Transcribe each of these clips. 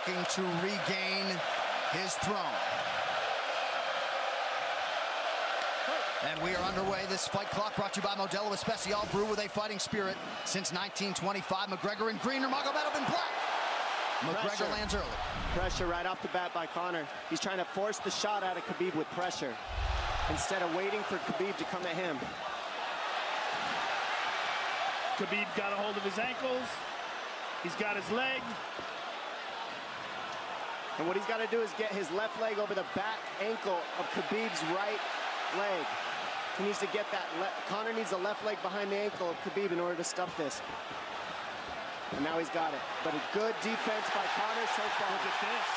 looking to regain his throne. And we are underway. This fight clock brought to you by Modelo Especial, brew with a fighting spirit since 1925. McGregor in green, Nurmagomedov in black. McGregor lands early. Pressure right off the bat by Conor. He's trying to force the shot out of Khabib with pressure instead of waiting for Khabib to come at him. Khabib got a hold of his ankles. He's got his leg. And what he's got to do is get his left leg over the back ankle of Khabib's right leg. He needs to get that. Conor needs the left leg behind the ankle of Khabib in order to stuff this. And now he's got it. But a good defense by Conor so far. Look at this.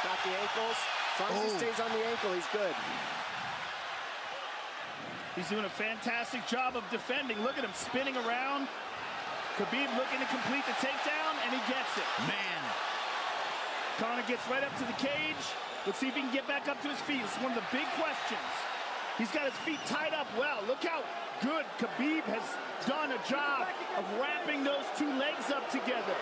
Got the ankles. As long as he stays on the ankle, he's good. He's doing a fantastic job of defending. Look at him spinning around. Khabib looking to complete the takedown, and he gets it. Man. Conor gets right up to the cage. Let's see if he can get back up to his feet. It's one of the big questions. He's got his feet tied up well. Look how good Khabib has done a job of wrapping those two legs up together.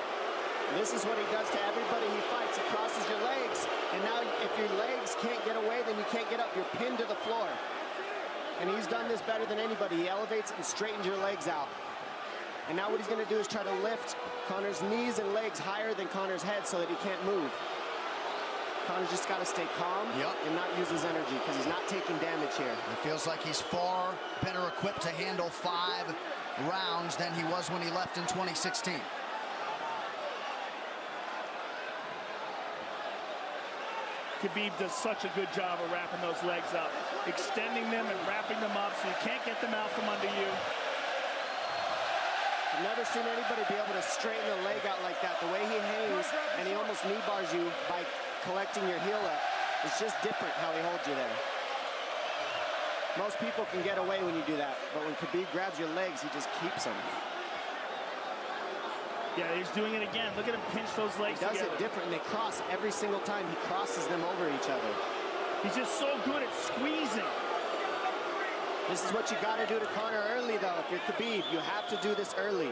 This is what he does to everybody he fights. He crosses your legs, and now if your legs can't get away, then you can't get up. You're pinned to the floor. And he's done this better than anybody. He elevates and straightens your legs out. And now what he's going to do is try to lift Conor's knees and legs higher than Conor's head so that he can't move. Conor's just got to stay calm and not use his energy because he's not taking damage here. It feels like he's far better equipped to handle 5 rounds than he was when he left in 2016. Khabib does such a good job of wrapping those legs up, extending them and wrapping them up so you can't get them out from under you. I've never seen anybody be able to straighten the leg out like that. The way he hangs and he almost knee bars you by collecting your heel up. It's just different how he holds you there. Most people can get away when you do that, but when Khabib grabs your legs, he just keeps them. Yeah, he's doing it again. Look at him pinch those legs together. He does it different, and they cross every single time. He crosses them over each other. He's just so good at squeezing. This is what you got to do to Conor early, though. If you're Khabib, you have to do this early.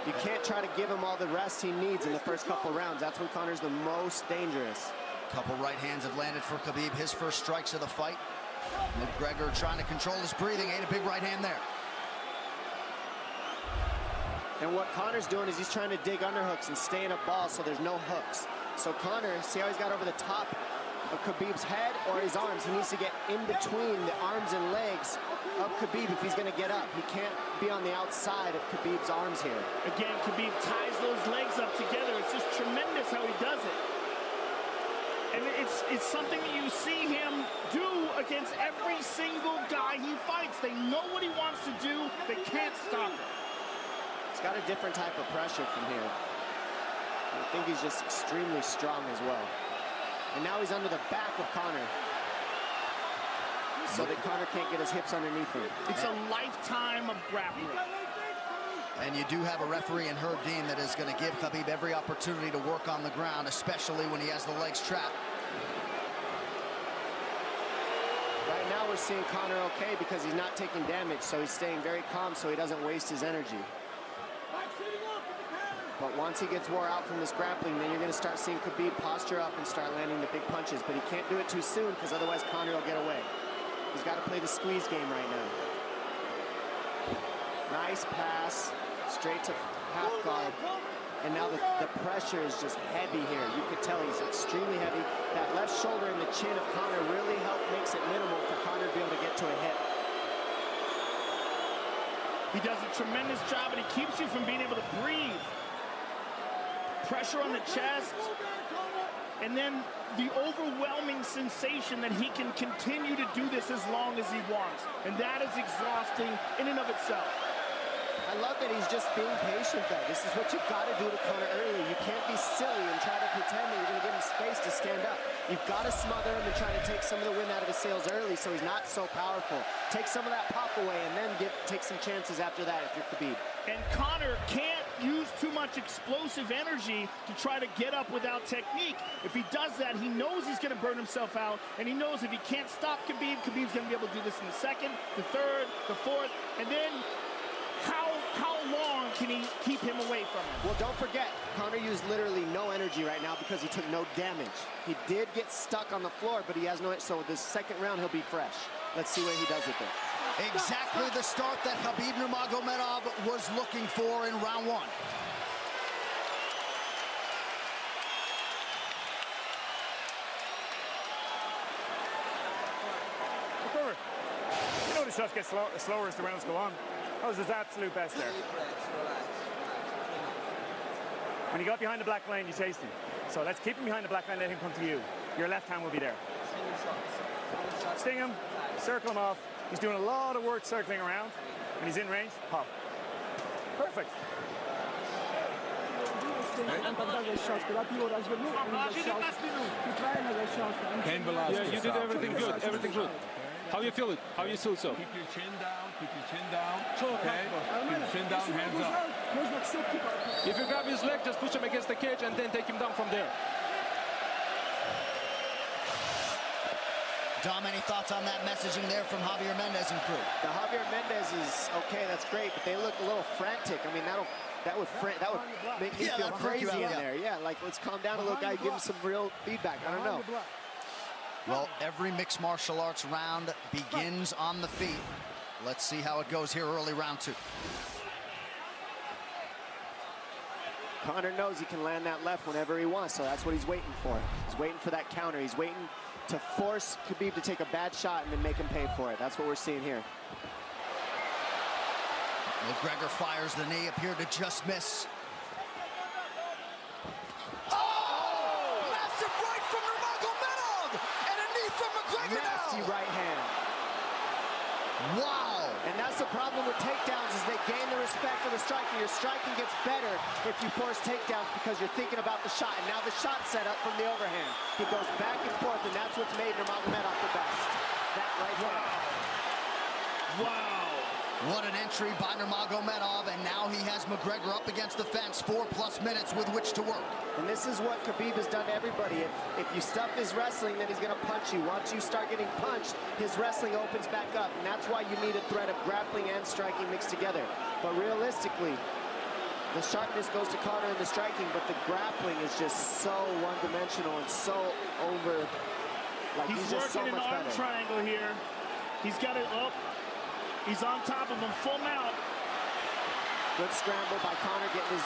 You can't try to give him all the rest he needs in the first couple rounds. That's when Conor's the most dangerous. Couple right hands have landed for Khabib. His first strikes of the fight. McGregor trying to control his breathing. Ate a big right hand there. And what Conor's doing is he's trying to dig underhooks and stay in a ball so there's no hooks. So Conor, see how he's got over the top of Khabib's head or his arms? He needs to get in between the arms and legs of Khabib if he's going to get up. He can't be on the outside of Khabib's arms here. Again, Khabib ties those legs up together. It's just tremendous how he does it. And it's something that you see him do against every single guy he fights. They know what he wants to do. They can't stop it. He's got a different type of pressure from here. I think he's just extremely strong as well. And now he's under the back of Conor, so that Conor can't get his hips underneath him. It's a lifetime of grappling. And you do have a referee in Herb Dean that is going to give Khabib every opportunity to work on the ground, especially when he has the legs trapped. Right now we're seeing Conor okay because he's not taking damage, so he's staying very calm so he doesn't waste his energy. But once he gets wore out from this grappling, then you're going to start seeing Khabib posture up and start landing the big punches. But he can't do it too soon because otherwise Conor will get away. He's got to play the squeeze game right now. Nice pass, straight to half guard. And now the pressure is just heavy here. You could tell he's extremely heavy. That left shoulder and the chin of Conor really makes it minimal for Conor to be able to get to a hit. He does a tremendous job, and he keeps you from being able to breathe. Pressure on the chest, and then the overwhelming sensation that he can continue to do this as long as he wants. And that is exhausting in and of itself. I love that he's just being patient, though. This is what you've got to do to Conor early. You can't be silly and try to pretend that you're going to give him space to stand up. You've got to smother him and try to take some of the wind out of his sails early so he's not so powerful. Take some of that pop away and then take some chances after that if you're Khabib. And Conor can't use too much explosive energy to try to get up without technique. If he does that, he knows he's going to burn himself out, and he knows if he can't stop Khabib, Khabib's going to be able to do this in the second, the third, the fourth, and then how how long can he keep him away from him? Well, don't forget, Conor used literally no energy right now because he took no damage. He did get stuck on the floor, but he has no, so this second round he'll be fresh. Let's see what he does with it. Exactly the start that Khabib Nurmagomedov was looking for in round one. McGregor, you know the shots get slower as the rounds go on. That was his absolute best there. When he got behind the black line, you chased him. So let's keep him behind the black line, let him come to you. Your left hand will be there. Sting him, circle him off. He's doing a lot of work circling around. When he's in range, pop. Perfect. Yeah, you did everything good, everything good. How you feel it? How you feel so? Keep your chin down, keep your chin down. Okay? Keep your chin down, hands up. If you grab his leg, just push him against the cage and then take him down from there. Dom, any thoughts on that messaging there from Javier Mendez and crew? The Javier Mendez is okay, that's great, but they look a little frantic. I mean, that would make me feel crazy in there. Yeah, like let's calm down a little guy, give him some real feedback. I don't know. Well, every mixed martial arts round begins on the feet. Let's see how it goes here early round two. Conor knows he can land that left whenever he wants, so that's what he's waiting for. He's waiting for that counter. He's waiting to force Khabib to take a bad shot and then make him pay for it. That's what we're seeing here. McGregor fires the knee, appeared to just miss. Nasty right hand. Wow. And that's the problem with takedowns is they gain the respect of the striker. Your striking gets better if you force takedowns because you're thinking about the shot. And now the shot's set up from the overhand. He goes back and forth, and that's what's made Nurmagomedov the best. That right hand. Wow. What an entry by Nurmagomedov, and now he has McGregor up against the fence, 4+ minutes with which to work. And this is what Khabib has done to everybody. If you stuff his wrestling, then he's going to punch you. Once you start getting punched, his wrestling opens back up, and that's why you need a threat of grappling and striking mixed together. But realistically, the sharpness goes to Conor in the striking, but the grappling is just so one-dimensional and so over. Like he's just so much better. He's working an arm triangle here. He's got it up. He's on top of him, full mount. Good scramble by Conor, getting his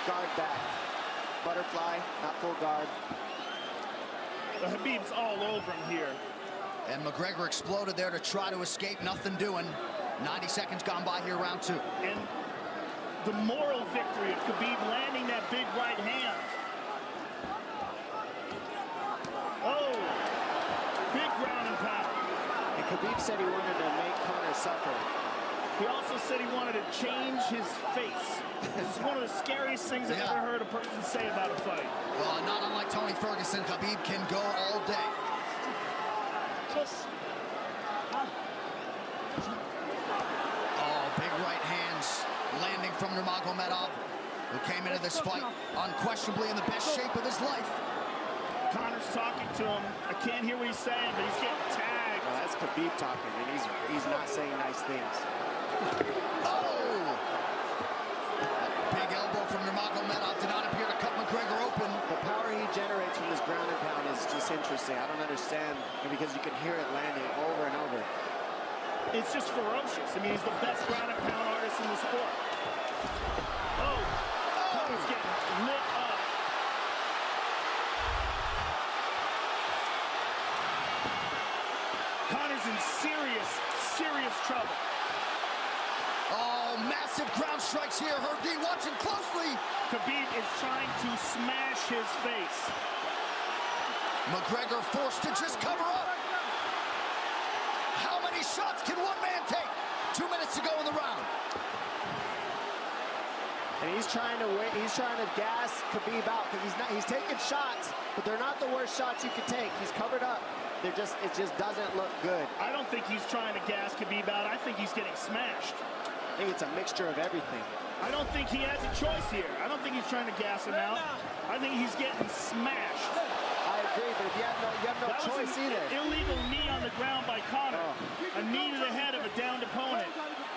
guard back. Butterfly, not full guard. Khabib's all over him here. And McGregor exploded there to try to escape, nothing doing. 90 seconds gone by here, round two. And the moral victory of Khabib landing that big right hand. Oh, big ground and pound. And Khabib said he wanted to make Conor suffer. He also said he wanted to change his face. This is one of the scariest things I've ever heard a person say about a fight. Well, not unlike Tony Ferguson, Khabib can go all day. Oh, big right hands landing from Nurmagomedov, who came into this fight unquestionably in the best shape of his life. Conor's talking to him. I can't hear what he's saying, but he's getting tagged. Well, that's Khabib talking, and he's not saying nice things. Oh! Big elbow from Nurmagomedov did not appear to cut McGregor open. The power he generates from this ground and pound is just interesting. I don't understand, because you can hear it landing over and over. It's just ferocious. I mean, he's the best ground and pound artist in the sport. Oh! Conor's getting lit up. Conor's in serious trouble. Oh, massive ground strikes here. Herb watching closely. Khabib is trying to smash his face. McGregor forced to just cover up. How many shots can one man take? 2 minutes to go in the round. And he's trying to gas Khabib out because he's taking shots, but they're not the worst shots you can take. He's covered up. It just doesn't look good. I don't think he's trying to gas Khabib out. I think he's getting smashed. I think it's a mixture of everything. I don't think he has a choice here. I don't think he's trying to gas him out. I think he's getting smashed. I agree, but if you have no choice either. Illegal knee on the ground by Conor. A knee to the head of a downed opponent.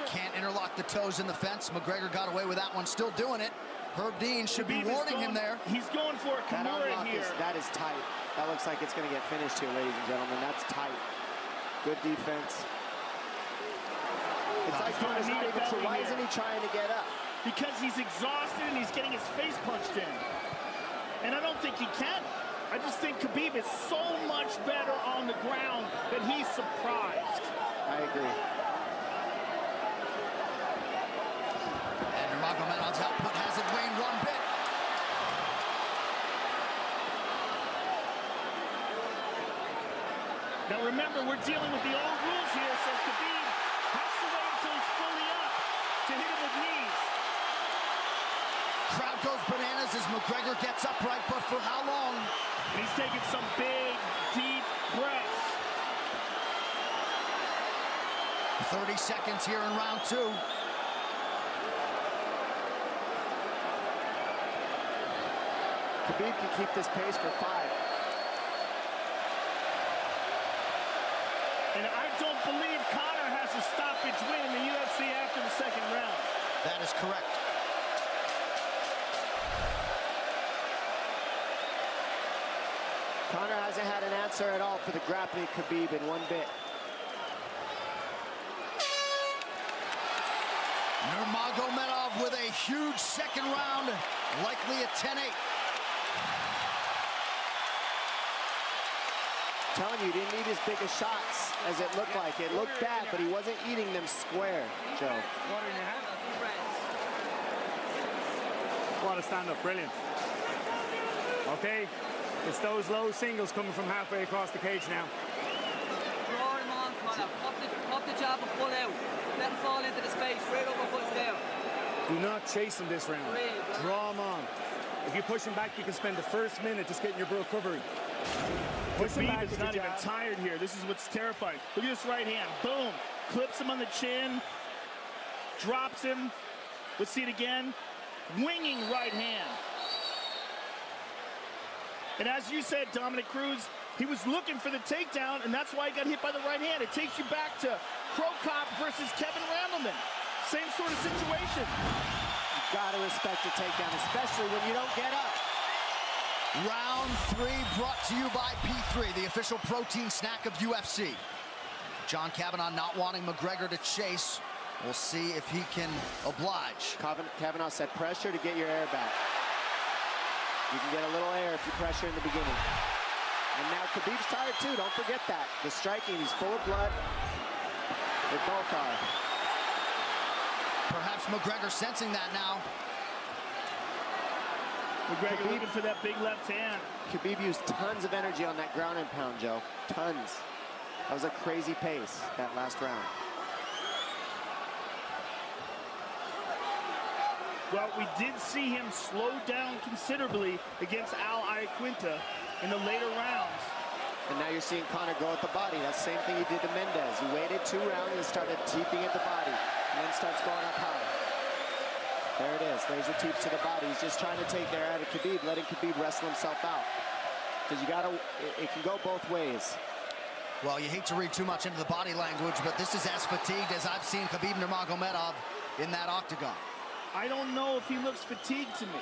Can't interlock the toes in the fence. McGregor got away with that one, still doing it. Herb Dean should be warning him there. He's going for a Kimura here. That is tight. That looks like it's going to get finished here, ladies and gentlemen. That's tight. Good defense. It's like Conor's not even sure. Why isn't he trying to get up? Because he's exhausted and he's getting his face punched in. And I don't think he can. I just think Khabib is so much better on the ground that he's surprised. I agree. And Nurmagomedov's output hasn't waned one bit. Now remember, we're dealing with the old rules here, so Khabib has to wait until he's fully up to hit him with knees. Crowd goes bananas as McGregor gets upright, but for how long? And he's taking some big, deep breaths. 30 seconds here in round 2. Khabib can keep this pace for 5. And I don't believe Conor has a stoppage win in the UFC after the second round. That is correct. Conor hasn't had an answer at all for the grappling Khabib in one bit. Nurmagomedov with a huge second round, likely a 10-8. Telling you, he didn't need as big of shots as it looked like. It looked bad, but he wasn't eating them square, Joe. Water in your hand. What a stand-up, brilliant. Okay, it's those low singles coming from halfway across the cage now. Draw him on, Conor. Pop the jab and pull out. Let him fall into the space, straight up and push down. Do not chase him this round. Draw him on. If you push him back, you can spend the first minute just getting your recovery. Khabib is not even tired here. This is what's terrifying. Look at this right hand. Boom. Clips him on the chin. Drops him. Let's see it again. Winging right hand. And as you said, Dominic Cruz, he was looking for the takedown, and that's why he got hit by the right hand. It takes you back to Crow Cop versus Kevin Randleman. Same sort of situation. You gotta respect the takedown, especially when you don't get up. Round 3 brought to you by P3, the official protein snack of UFC. John Kavanagh not wanting McGregor to chase. We'll see if he can oblige. Kavanagh said pressure to get your air back. You can get a little air if you pressure in the beginning. And now Khabib's tired too, don't forget that. The striking, he's full of blood. They both are. Perhaps McGregor sensing that now. McGregor looking for that big left hand. Khabib used tons of energy on that ground and pound, Joe. Tons. That was a crazy pace, that last round. Well, we did see him slow down considerably against Al Iaquinta in the later rounds. And now you're seeing Conor go at the body. That's the same thing he did to Mendez. He waited 2 rounds and started teeping at the body, and then starts going up high. There it is. There's the teeps to the body. He's just trying to take their out of Khabib, letting Khabib wrestle himself out. Because you gotta, it can go both ways. Well, you hate to read too much into the body language, but this is as fatigued as I've seen Khabib Nurmagomedov in that octagon. I don't know if he looks fatigued to me.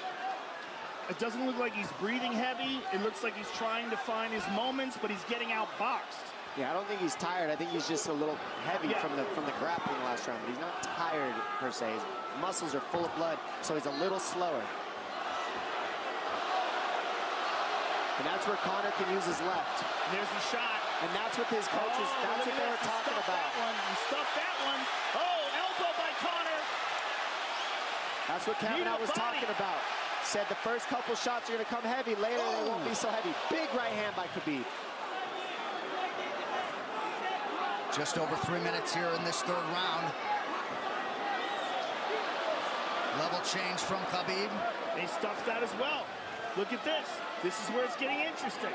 It doesn't look like he's breathing heavy. It looks like he's trying to find his moments, but he's getting outboxed. Yeah, I don't think he's tired. I think he's just a little heavy from the grappling last round. He's not tired per se. His muscles are full of blood, so he's a little slower. And that's where Conor can use his left. And there's the shot. And that's what his coaches, that's what they were talking about. He stuffed that one. Oh, elbow by Conor. That's what Kavanagh was talking about. Said the first couple shots are going to come heavy. Later, they won't be so heavy. Big right hand by Khabib. Just over 3 minutes here in this 3rd round. Level change from Khabib. He stuffs that as well. Look at this. This is where it's getting interesting.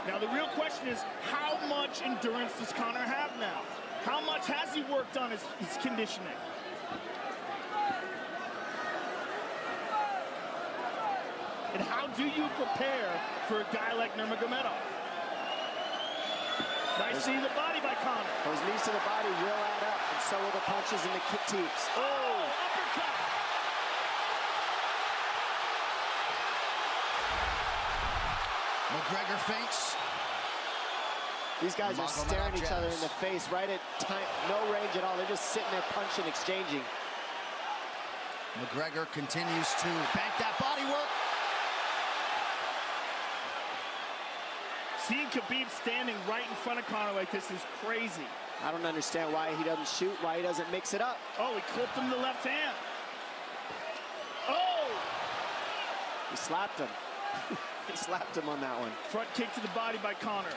Now, the real question is, how much endurance does Conor have now? How much has he worked on his conditioning? And how do you prepare for a guy like Nurmagomedov? Nice knee to the body by Conor. Those knees to the body will add up, and so will the punches and the kick teeps. Oh, uppercut. McGregor feints. These guys are staring each other in the face right at time, no range at all. They're just sitting there punching, exchanging. McGregor continues to bank that body work. Seeing Khabib standing right in front of Conor like this is crazy. I don't understand why he doesn't shoot, why he doesn't mix it up. Oh, he clipped him to the left hand. Oh! He slapped him. He slapped him on that one. Front kick to the body by Conor.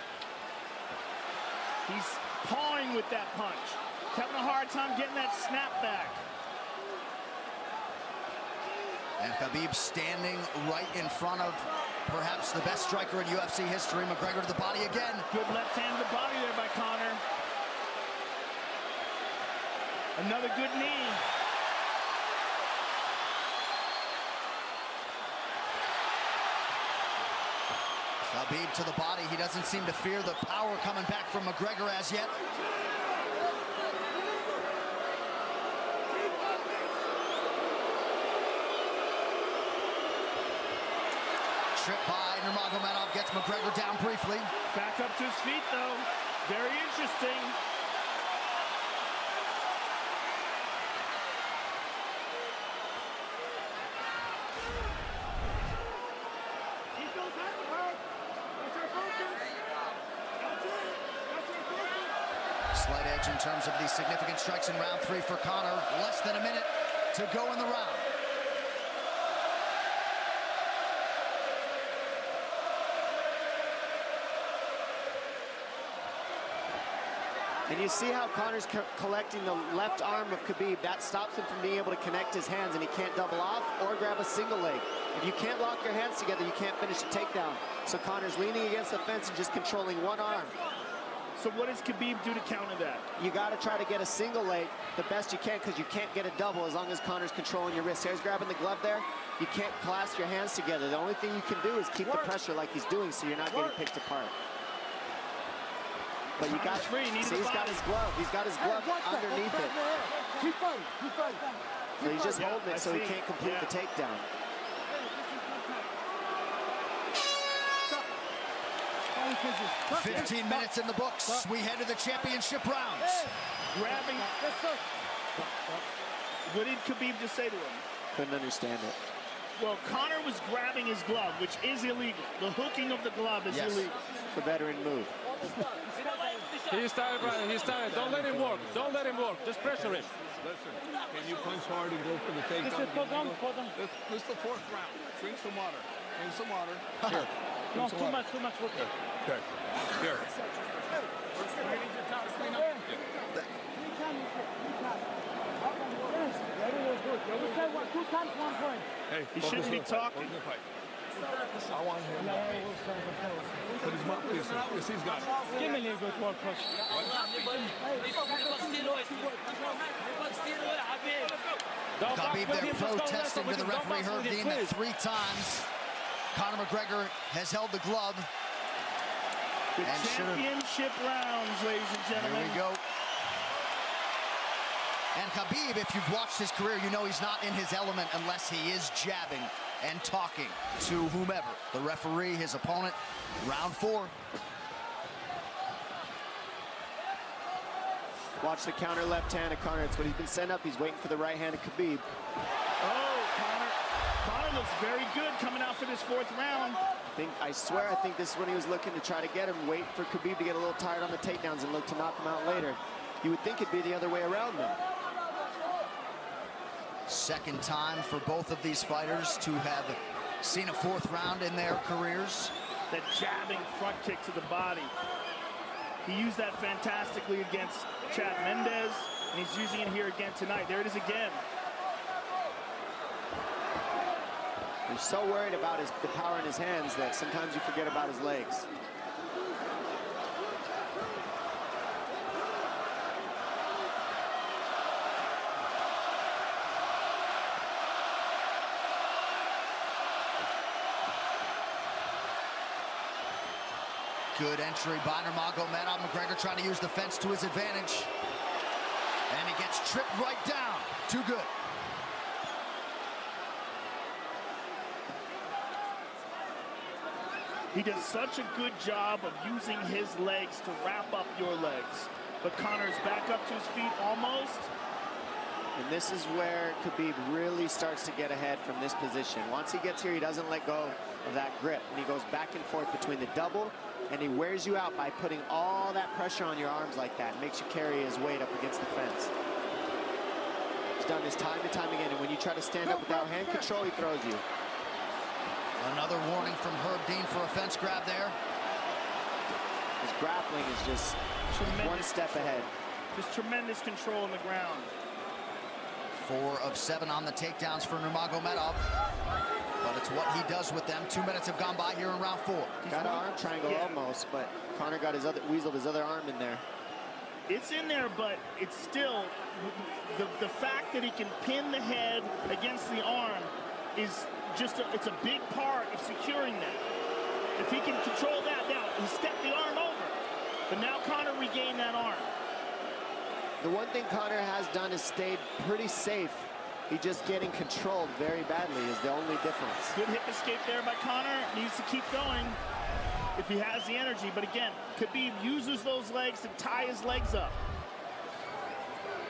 He's pawing with that punch. He's having a hard time getting that snap back. And Khabib standing right in front of perhaps the best striker in UFC history. McGregor to the body again. Good left hand to the body there by Conor. Another good knee. Khabib to the body. He doesn't seem to fear the power coming back from McGregor as yet. Trip by Nurmagomedov, gets McGregor down briefly. Back up to his feet, though. Very interesting. Slight edge in terms of the significant strikes in round 3 for Conor. Less than a minute to go in the round. And you see how Conor's collecting the left arm of Khabib. That stops him from being able to connect his hands, and he can't double off or grab a single leg. If you can't lock your hands together, you can't finish a takedown. So Conor's leaning against the fence and just controlling one arm. So what does Khabib do to counter that? You got to try to get a single leg the best you can, because you can't get a double as long as Conor's controlling your wrist. Here's grabbing the glove there. You can't clasp your hands together. The only thing you can do is keep the pressure like he's doing, so you're not getting picked apart. But you got, see, he's got his glove. He's got his glove underneath it. So he's just holding it so he can't complete the takedown. Stop. 15 minutes in the books. We head to the championship rounds. Grabbing. What did Khabib just say to him? Couldn't understand it. Well, Conor was grabbing his glove, which is illegal. The hooking of the glove is illegal. It's a veteran move. He started, Brian. He started. Don't let him work. Don't let him work. Just pressure it. Listen, can you punch hard and go for the takedown? This is the 4th round. Drink some water. Drink some water. Here. No, too much work. Okay. Here. Hey, he shouldn't be talking. I want him to put his mouth. Yes, he's got it. Give me a little bit more push. Khabib there protesting to the referee. Heard deemed that 3 times. Conor McGregor has held the glove. The championship rounds, ladies and gentlemen. Here we go. And Khabib, if you've watched his career, you know he's not in his element unless he is jabbing and talking to whomever. The referee, his opponent, round 4. Watch the counter left hand of Conor. It's what he's been set up. He's waiting for the right hand of Khabib. Oh, Conor looks very good coming out for this 4th round. I swear, I think this is when he was looking to try to get him, wait for Khabib to get a little tired on the takedowns and look to knock him out later. You would think it'd be the other way around though. Second time for both of these fighters to have seen a 4th round in their careers. That jabbing front kick to the body. He used that fantastically against Chad Mendes, and he's using it here again tonight. There it is again. You're so worried about the power in his hands that sometimes you forget about his legs. Good entry by Nurmagomedov. McGregor trying to use the fence to his advantage. And he gets tripped right down. Too good. He does such a good job of using his legs to wrap up your legs. But Conor's back up to his feet almost. And this is where Khabib really starts to get ahead from this position. Once he gets here, he doesn't let go of that grip. And he goes back and forth between the double, and he wears you out by putting all that pressure on your arms like that. Makes you carry his weight up against the fence. He's done this time and time again. And when you try to stand up without hand control, he throws you. Another warning from Herb Dean for a fence grab there. His grappling is just one step ahead. Just tremendous control on the ground. 4 of 7 on the takedowns for Nurmagomedov. But it's what he does with them. 2 minutes have gone by here in round 4. Got an arm triangle almost, but Conor got weaseled his other arm in there. It's in there, but it's still, the fact that he can pin the head against the arm is just, it's a big part of securing that. If he can control that, now he stepped the arm over, but now Conor regained that arm. The one thing Conor has done is stayed pretty safe. He just getting controlled very badly is the only difference. Good hip escape there by Conor. Needs to keep going if he has the energy. But again, Khabib uses those legs to tie his legs up.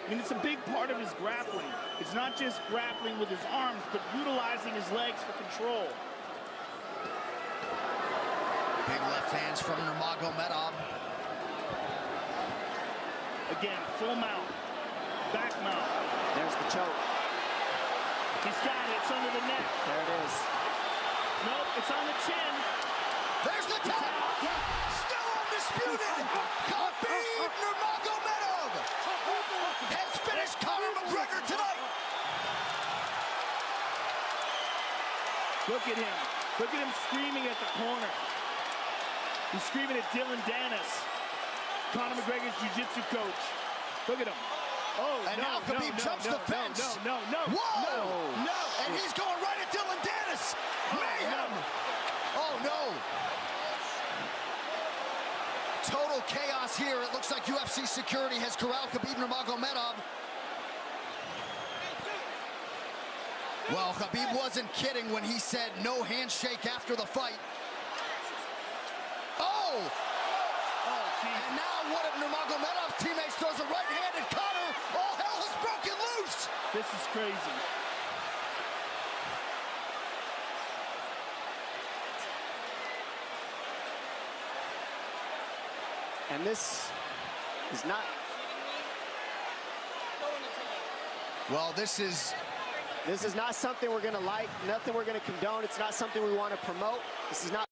I mean, it's a big part of his grappling. It's not just grappling with his arms, but utilizing his legs for control. Big left hands from Nurmagomedov. Again, full mount, back mount. There's the choke. He's got it, it's under the neck. There it is. Nope, it's on the chin. There's the tap. Still undisputed. Khabib Nurmagomedov has finished Conor McGregor tonight. Look at him. Look at him screaming at the corner. He's screaming at Dylan Dennis, Conor McGregor's jiu-jitsu coach. Look at him. Oh, and now Khabib jumps the fence. No. Whoa! No! And he's going right at Dylan Dennis. Mayhem! Oh, no. Total chaos here. It looks like UFC security has corralled Khabib Nurmagomedov. Well, Khabib wasn't kidding when he said no handshake after the fight. Oh! And now one of Nurmagomedov's teammates throws a right hand at Conor. All hell has broken loose. This is crazy. And this is not... Well, this is not something we're going to like, nothing we're going to condone. It's not something we want to promote. This is not